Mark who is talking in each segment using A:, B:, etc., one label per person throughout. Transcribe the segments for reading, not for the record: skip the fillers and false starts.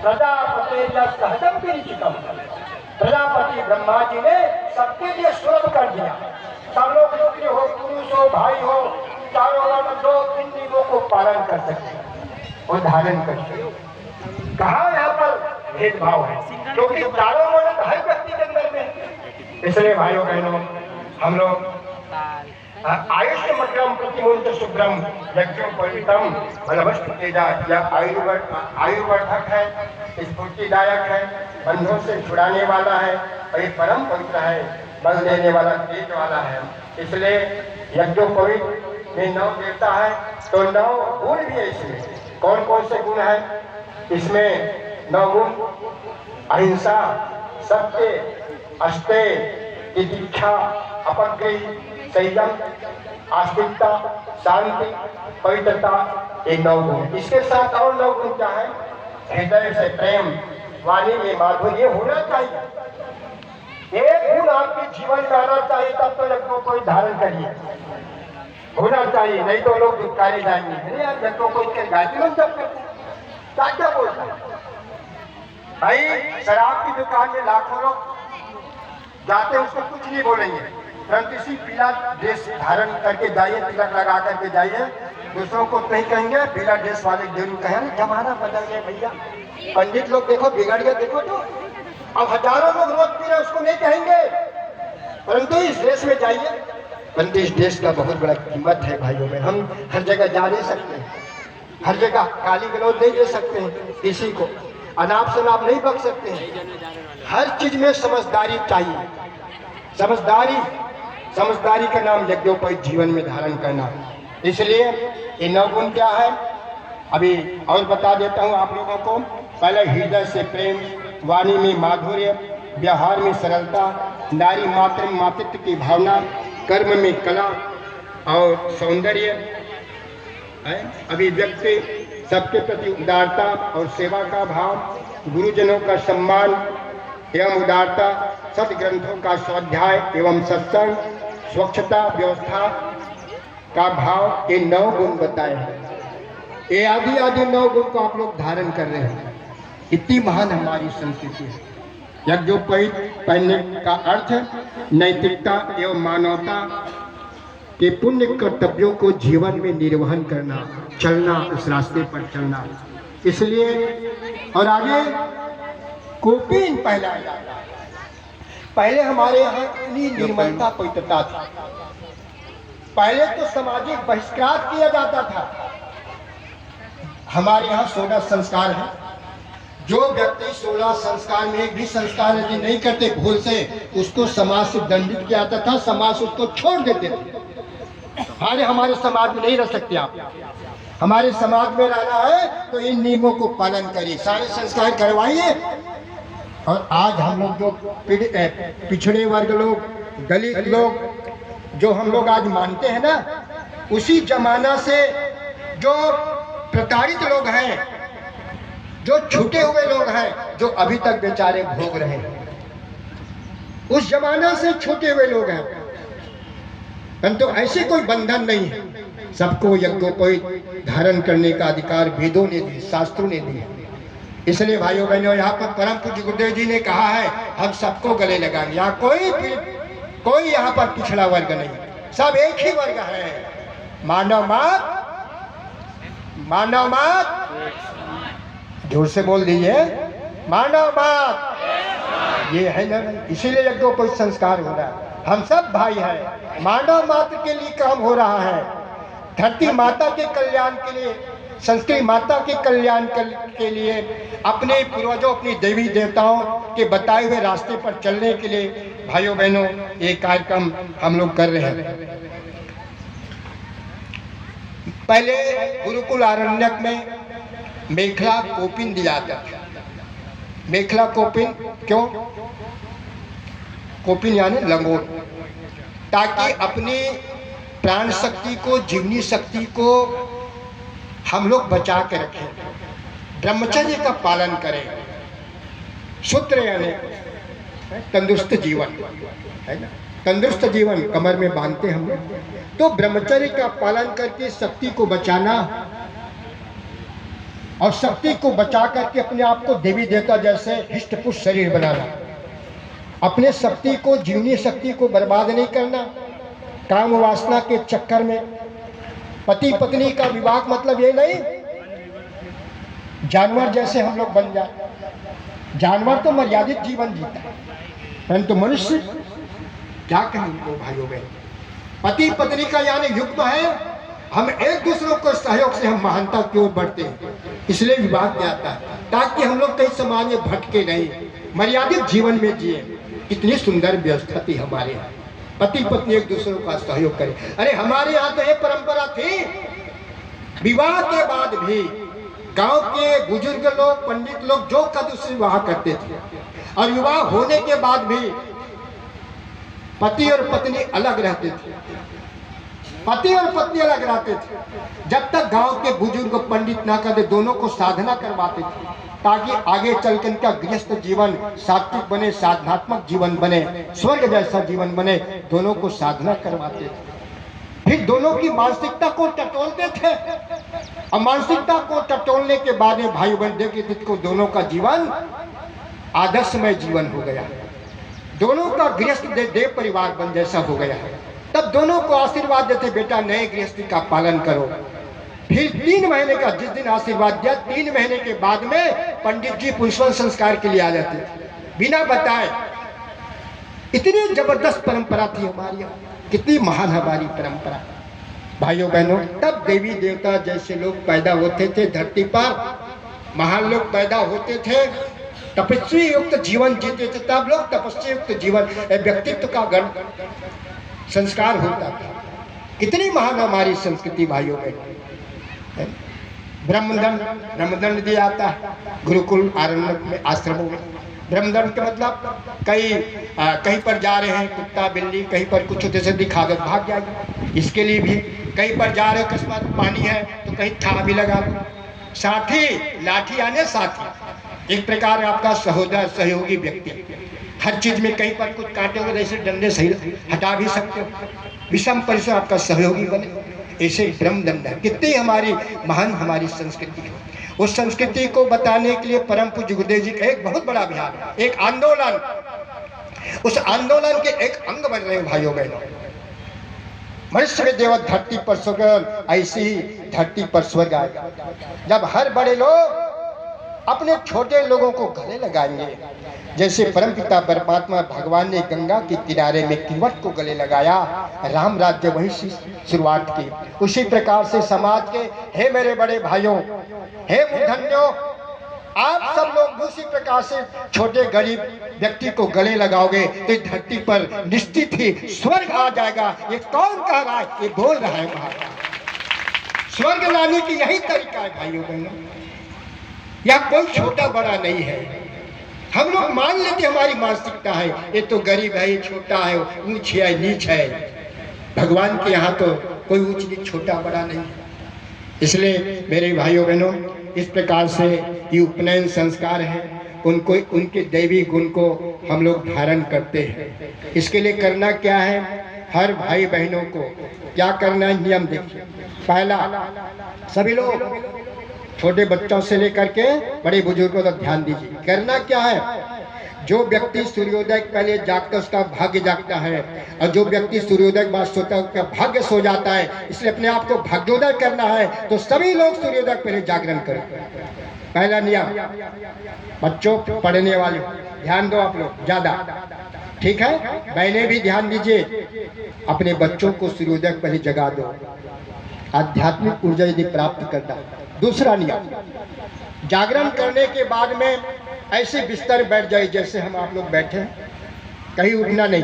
A: प्रजापति सहजम विरिचितम। प्रजापति ब्रह्मा जी ने सबके लिए सुलभ कर दिया। सब लोग स्त्री हो, पुरुष हो, भाई हो, चारों वर्ण दो तीन नियमों को पालन कर सकते और धारण कर सकते। कहाँ यहाँ पर भेदभाव है? क्योंकि चारों वर्ण हर व्यक्ति के अंदर में। इसलिए भाइयों बहनों, हम लोग आयुष्य मग्रम प्रतिमुंत शुभ्रम यज्ञोपवीतम बलवस्तु तेजा, यह आयुर्वर्धक है, स्फूर्तिदायक है, बंधों से छुड़ाने वाला है और ये परम पवित्र है, बल देने वाला, तेज वाला है। इसलिए यज्ञोपवीत में 9 देवता है तो 9 गुण भी है इसमें। कौन कौन से गुण है इसमें? 9 गुण: अहिंसा, सत्य, अस्तेय, तितिक्षा, अपग्रह, संयम, आस्तिकता, शांति, पवित्रता, ये 9 गुण। इसके साथ और 9 गुण क्या है? हृदय से प्रेम, वाणी में माधुर्य होना चाहिए। एक गुण आपके जीवन में आना चाहिए, तब तो यज्ञों को धारण करिए, होना चाहिए, नहीं तो लोग दुष्कारे जाएंगे। अरे यार यज्ञों को इसके गायत्री लोग जब करते क्या क्या बोलता है भाई? शराब की दुकान में लाखों लोग जाते, उसको कुछ नहीं बोलेंगे, परंतु इसी पीला ड्रेस धारण करके जाइए, तिलक लगा करके जाइए, दूसरों को नहीं कहेंगे। पीला ड्रेस वाले जरूर कहेंगे जमाना बदल गया भैया, पंडित लोग देखो बिगड़ गए, देखो तो अब हजारों लोग रोज पी रहे, उसको नहीं कहेंगे, परंतु इस ड्रेस में जाइए। परंतु इस ड्रेस का बहुत बड़ा कीमत है भाइयों में। हम हर जगह जा नहीं सकते, हर जगह गाली गलौज नहीं दे सकते हैं, किसी को अनाप शनाप नहीं बक सकते हैं। हर चीज में समझदारी चाहिए। समझदारी का नाम यज्ञोपवीत जीवन में धारण करना। इसलिए ये 9 गुण क्या है अभी और बता देता हूँ आप लोगों को। पहले हृदय से प्रेम, वाणी में माधुर्य, व्यवहार में सरलता, नारी मात्र मातृत्व की भावना, कर्म में कला और सौंदर्य, अभिव्यक्ति, सबके प्रति उदारता और सेवा का भाव, गुरुजनों का सम्मान एवं उदारता, सदग्रंथों का स्वाध्याय एवं सत्संग, स्वच्छता, व्यवस्था का भाव, ये 9 गुण बताए हैं। ये आदि 9 गुण को आप लोग धारण कर रहे हैं। इतनी महान हमारी संस्कृति है। यज्ञोपवीत पहनने का अर्थ नैतिकता एवं मानवता के पुण्य कर्तव्यों को जीवन में निर्वहन करना, चलना, उस रास्ते पर चलना। इसलिए और आगे कोपीन पहनाया जाता है। पहले हमारे यहाँ इतनी निर्मलता पवित्रता थी। पहले तो सामाजिक बहिष्कार किया जाता था। हमारे यहाँ 16 संस्कार है। जो व्यक्ति 16 संस्कार में एक भी संस्कार यदि नहीं करते भूल से, उसको समाज से दंडित किया जाता था, समाज उसको छोड़ देते थे। हमारे समाज में नहीं रह सकते आप। हमारे समाज में रहना है तो इन नियमों को पालन करिए, सारे संस्कार करवाइए। और आज हम लोग जो पिछड़े वर्ग लोग, दलित लोग, जो हम लोग आज मानते हैं ना, उसी जमाना से जो प्रताड़ित लोग हैं, जो छूटे हुए लोग हैं, जो अभी तक बेचारे भोग रहे हैं, उस जमाना से छूटे हुए लोग हैं। परंतु ऐसे कोई बंधन नहीं है। सबको यज्ञोपवीत धारण करने का अधिकार वेदों ने दिए, शास्त्रों ने दिए। इसलिए भाइयों बहनों, यहाँ पर परम पूज्य गुरुदेव जी ने कहा है हम सबको गले लगाएंगे। यहाँ कोई यहाँ पर पिछड़ा वर्ग नहीं, सब एक ही वर्ग है। मानव मात, जोर से बोल दीजिए, मानव मात, ये है ना। इसीलिए यज्ञोपवीत संस्कार हो रहा है। हम सब भाई हैं, मानव मात्र के लिए काम हो रहा है। धरती माता के कल्याण के लिए, संस्कृति माता के कल्याण के लिए, अपने पूर्वजों, अपनी देवी देवताओं के बताए हुए रास्ते पर चलने के लिए भाइयों बहनों ये कार्यक्रम हम लोग कर रहे हैं। पहले गुरुकुल आरण्यक में मेखला कोपिन दिया था। मेखला कोपिन क्यों? कोपिन यानी लंगोट, ताकि अपनी प्राण शक्ति को, जीवनी शक्ति को हम लोग बचा के रखें, ब्रह्मचर्य का पालन करें। सूत्र यानी तंदुरुस्त जीवन है ना, तंदुरुस्त जीवन कमर में बांधते हम लोग। तो ब्रह्मचर्य का पालन करके शक्ति को बचाना, और शक्ति को बचा करके अपने आप को देवी देवता जैसे हिष्ट पुष्ट शरीर बनाना, अपने शक्ति को, जीवनी शक्ति को बर्बाद नहीं करना काम वासना के चक्कर में। पति पत्नी का विवाह मतलब ये नहीं जानवर जैसे हम लोग बन जाए। जानवर तो मर्यादित जीवन जीता है, परंतु मनुष्य क्या कहें उनको भाइयों बहन। पति पत्नी का यानी युग्म है, हम एक दूसरों को सहयोग से हम महानता की ओर बढ़ते हैं, इसलिए विवाह किया जाता है ताकि हम लोग कई समाज में भटके नहीं, मर्यादित जीवन में जिए। इतनी सुंदर व्यवस्था थी हमारे यहाँ, पति पत्नी एक दूसरों का सहयोग करें। अरे हमारे यहाँ तो ये परंपरा थी, विवाह के बाद भी गांव के बुजुर्ग लोग, पंडित लोग जो कद उससे विवाह करते थे, और विवाह होने के बाद भी पति और पत्नी अलग रहते थे, पति और पत्नी अलग रहते थे। जब तक गांव के बुजुर्ग पंडित ना करते, दोनों को साधना करवाते थे ताकि आगे चलकर इनका गृहस्थ जीवन सात्विक बने, साधनात्मक जीवन बने, स्वर्ग जैसा जीवन बने। दोनों को साधना करवाते थे, फिर दोनों की मानसिकता को टटोलते थे, और मानसिकता को टटोलने के बाद में भाई बहन देखे को दोनों का जीवन आदर्शमय जीवन हो गया, दोनों का गृहस्थ देव परिवार बन जैसा हो गया है। तब दोनों को आशीर्वाद देते, बेटा नए गृहस्थी का पालन करो। फिर 3 महीने का जिस दिन आशीर्वाद दिया, 3 महीने के बाद में पंडित जी पुष्पन संस्कार के लिए आ जाते थे बिना बताए। इतनी जबरदस्त परंपरा थी हमारी, कितनी महान हमारी परंपरा भाइयों बहनों। तब देवी देवता जैसे लोग पैदा होते थे धरती पर, महान लोग पैदा होते थे, तपस्वी युक्त जीवन जीते थे। तब लोग तपस्वी युक्त जीवन, व्यक्तित्व का गण संस्कार होता था। कितनी महान हमारी संस्कृति भाइयों बहनों। ब्रह्मदंड दिया जाता है गुरुकुल आरण्य में, आश्रमों में। ब्रह्मदंड का मतलब कहीं पर जा रहे हैं, कुत्ता बिल्ली कहीं पर कुछ होते से दिखा दो, भाग जाएगी। इसके लिए भी कहीं पर जा रहे हो, अकस्मात पानी है तो कहीं था भी लगा लो। साथी, लाठी आने साथी, एक प्रकार आपका सहोदर सहयोगी व्यक्ति। हर चीज में कहीं पर कुछ काटे हो जैसे डंडे सही हटा भी सकते हो, विषम परिसर आपका सहयोगी बने, ऐसे ब्रह्मदंड है। कितनी हमारी महान हमारी संस्कृति है। उस संस्कृति को बताने के लिए परम पूज्य गुरुदेव जी का एक बहुत बड़ा अभियान, एक आंदोलन, उस आंदोलन के एक अंग बन रहे हैं भाइयों बहनों। मनुष्य में देव धरती पर स्वर्ग, ऐसी ही धरती पर स्वर्ग आएगा जब हर बड़े लोग अपने छोटे लोगों को गले लगाएंगे। जैसे परमपिता परमात्मा भगवान ने गंगा के किनारे में किवट को गले लगाया, राम राज्य वही शुरुआत की। उसी प्रकार से समाज के हे मेरे बड़े भाइयों, हे मूर्धन्यों, आप सब लोग उसी प्रकार से छोटे गरीब व्यक्ति को गले लगाओगे तो इस धरती पर निश्चित ही स्वर्ग आ जाएगा। ये कौन कह रहा है? ये बोल रहा है महाराज। स्वर्ग लाने की यही तरीका है भाइयों बहनों, या कोई छोटा बड़ा नहीं है। हम लोग मान लेते हमारी मानसिकता है, ये तो गरीब है, ये छोटा है, ऊंच है, नीच है। भगवान के यहाँ तो कोई ऊंच नीच छोटा बड़ा नहीं है। इसलिए मेरे भाइयों बहनों, इस प्रकार से ये उपनयन संस्कार है, उनको उनके दैवी गुण को हम लोग धारण करते हैं। इसके लिए करना क्या है? हर भाई बहनों को क्या करना है, नियम देखिए। पहला, सभी लोग छोटे बच्चों से लेकर के बड़े बुजुर्गों तक ध्यान दीजिए। करना क्या है? जो व्यक्ति सूर्योदय के पहले जागता है उसका भाग्य जागता है, और जो व्यक्ति सूर्योदय के बाद सोता है उसका भाग्य सो जाता है। इसलिए अपने आप को भाग्योदय करना है तो सभी लोग सूर्योदय के पहले जागरण करें। पहला नियम। बच्चों, पढ़ने वाले ध्यान दो आप लोग ज्यादा, ठीक है? बहनें भी ध्यान दीजिए, अपने बच्चों को सूर्योदय के पहले जगा दो, आध्यात्मिक ऊर्जा यदि प्राप्त करना। दूसरा नियम, जागरण करने के बाद में ऐसे बिस्तर बैठ जाइए जैसे हम आप लोग बैठे, कहीं उठना नहीं,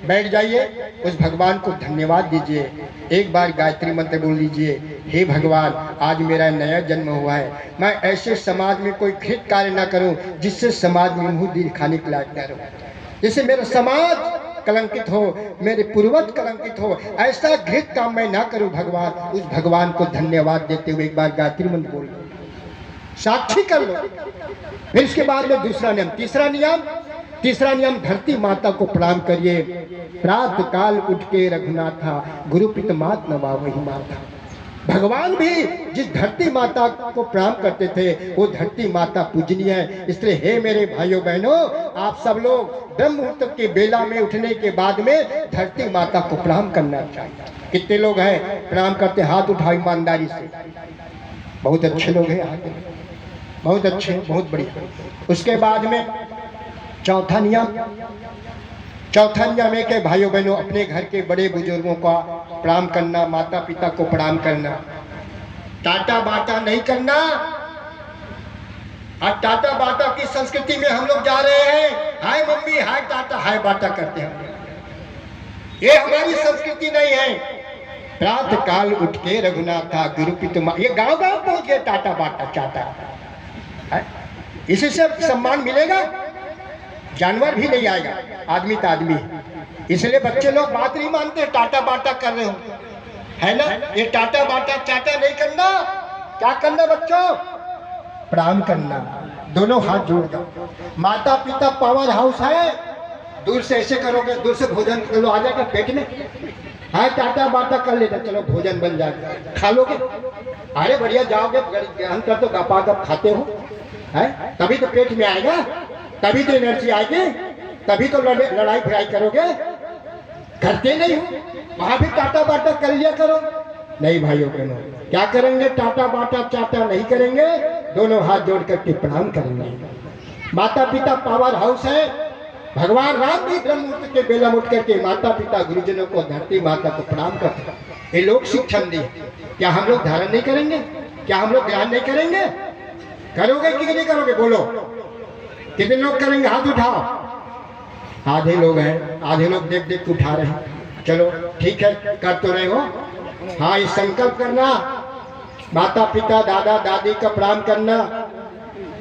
A: बैठ जाइए। उस भगवान को धन्यवाद दीजिए, एक बार गायत्री मंत्र बोल लीजिए, हे भगवान, आज मेरा नया जन्म हुआ है, मैं ऐसे समाज में कोई घृत कार्य ना करूं जिससे समाज में मुंह दिखाने के लायक न रहूं, जिससे मेरा समाज कलंकित हो, मेरे पूर्वज कलंकित हो, ऐसा घृत काम मैं ना करूं भगवान। उस भगवान को धन्यवाद देते हुए एक बार गायत्री मंत्र बोल लो, साक्षी कर लो। फिर इसके बाद में दूसरा नियम, तीसरा नियम, धरती माता को प्रणाम करिए। प्रातः काल उठ के रघुनाथा, गुरु पिता मात नवा वही माता।
B: भगवान भी जिस धरती माता को प्रणाम करते थे वो धरती माता पूजनीय है। इसलिए हे मेरे भाइयों बहनों, आप सब लोग ब्रह्म मुहूर्त के बेला में उठने के बाद में धरती माता को प्रणाम करना चाहिए। कितने लोग हैं प्रणाम करते? हाथ उठाओ ईमानदारी से। बहुत अच्छे लोग हैं, बहुत अच्छे, बहुत बढ़िया। उसके बाद में चौथा नियम है कि भाइयों बहनों अपने घर के बड़े बुजुर्गों का प्रणाम करना, माता पिता को प्रणाम करना, टाटा बाटा नहीं करना। आज टाटा बाटा की संस्कृति में हम लोग जा रहे हैं, हाय मम्मी हाय टाटा हाय बाटा करते हैं। ये हमारी संस्कृति नहीं है। प्रातः काल उठ के रघुनाथा गुरुपित, ये गांव गांव पहुंच गए टाटा बाटा चाहता। इसी से सम्मान मिलेगा? जानवर भी नहीं आएगा, आदमी तो आदमी। इसलिए बच्चे लोग बात नहीं मानते, टाटा बाटा कर रहे हो, है ना? ये टाटा बाटा चाटा नहीं करना। क्या करना बच्चों? प्रणाम करना, दोनों हाथ जोड़कर। माता पिता पावर हाउस है, दूर से ऐसे करोगे, दूर से भोजन कर लो, आ जाएगा पेट में। हाँ टाटा बाटा कर लेना, चलो भोजन बन जाएगा, खा लोगे। अरे बढ़िया, जाओगे ग्रहण कर तो गपा गप खाते हो, है? तभी तो पेट में आएगा, तभी तो एनर्जी आएगी, तभी तो लड़ाई भिड़ाई करोगे। करते नहीं हो, वहां भी टाटा बाटा कर लिया करो। नहीं भाइयों बहनों, क्या करेंगे? टाटा बाटा चाटा नहीं करेंगे, दोनों हाथ जोड़ करके प्रणाम करेंगे। माता पिता पावर हाउस है। भगवान राम भी ब्रह्म मुहूर्त के बेला उठ करके माता पिता गुरुजनों को, धरती माता को प्रणाम करते। ये लोग शिक्षण दिए, क्या हम लोग धारण नहीं करेंगे? क्या हम लोग ध्यान नहीं करेंगे? करोगे कि नहीं करोगे? बोलो, कितने लोग करेंगे? हाथ उठाओ। आधे लोग हैं, आधे लोग देख देख के उठा रहे हैं। चलो ठीक है, कर तो रहे हो। हाँ, ये संकल्प करना, माता पिता दादा दादी का प्रणाम करना,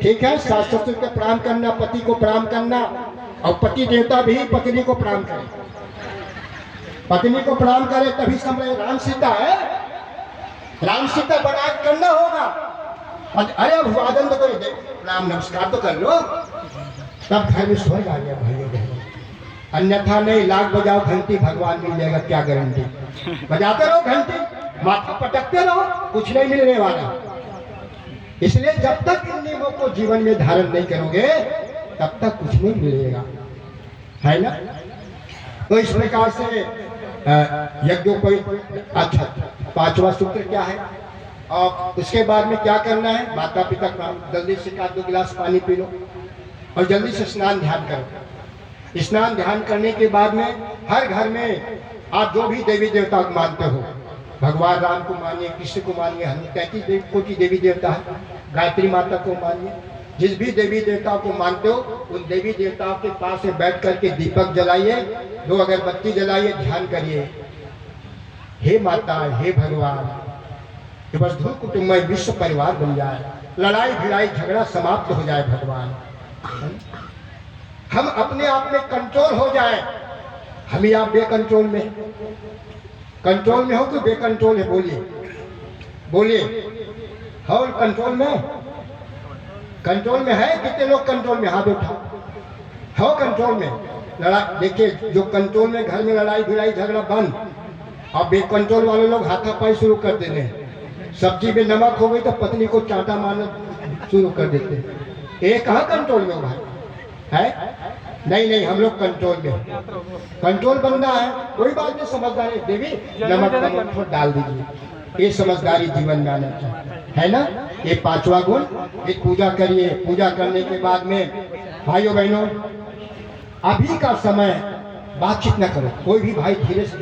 B: ठीक है? सास ससुर का प्रणाम करना, पति को प्रणाम करना, और पति देवता भी पत्नी को प्रणाम करे। पत्नी को प्रणाम करे तभी समय राम सीता है, राम सीता बना करना होगा। अरे अभिवादन तो करो, प्रणाम नमस्कार तो कर लो, तब घर में स्वर्ग आ गया भाइयों बहनों। अन्यथा नहीं, लाख बजाओ घंटी, भगवान मिल जाएगा, क्या गारंटी? बजाते रहो घंटी, माथा पटकते रहो, कुछ नहीं मिलने वाला। इसलिए जब तक इन नियमों को जीवन में धारण नहीं करोगे तब तक कुछ नहीं मिलेगा, है ना? तो इस प्रकार से यज्ञोपवीत। अच्छा, पांचवा सूत्र क्या है? और उसके बाद में क्या करना है? माता पिता का जल्दी से 1-2 गिलास पानी पी लो और जल्दी से स्नान ध्यान करो। स्नान ध्यान करने के बाद में हर घर में आप जो भी देवी देवता को मानते हो, भगवान राम को मानिए, कृष्ण को मानिए, 33 कोटि देवी देवता है, गायत्री माता को मानिए, जिस भी देवी देवता को मानते हो उन देवी देवताओं के पास में बैठ करके दीपक जलाइए, 2 अगरबत्ती जलाइए, ध्यान करिए, हे माता हे भगवान, कि बस धूम कुटुंबमय विश्व परिवार बन जाए, लड़ाई भिड़ाई झगड़ा समाप्त हो जाए। भगवान हम अपने आप में कंट्रोल हो जाए। हम ही आप बेकंट्रोल में, कंट्रोल में हो तो बेकंट्रोल है? बोलिए बोलिए, हो कंट्रोल में? कंट्रोल में है? कितने लोग कंट्रोल में? हाथ उठाओ। हो कंट्रोल में? लड़ाई देखिए, जो कंट्रोल में घर में लड़ाई भिड़ाई झगड़ा बंद, और बेकंट्रोल वाले लोग हाथापाई शुरू कर देते हैं। सब्जी में नमक हो गई तो पत्नी को चांटा मारना शुरू कर देते हैं। ये कहाँ कंट्रोल में भाई है? नहीं नहीं, हम लोग कंट्रोल में, कंट्रोल बनना है। कोई बात नहीं, समझदारी देवी नमक नमक डाल दीजिए, ये समझदारी जीवन में आना चाहिए, है ना? ये 5वां गुण। एक पूजा करिए, पूजा करने के बाद में भाइयों बहनों अभी का समय बातचीत न करो, कोई भी भाई धीरे से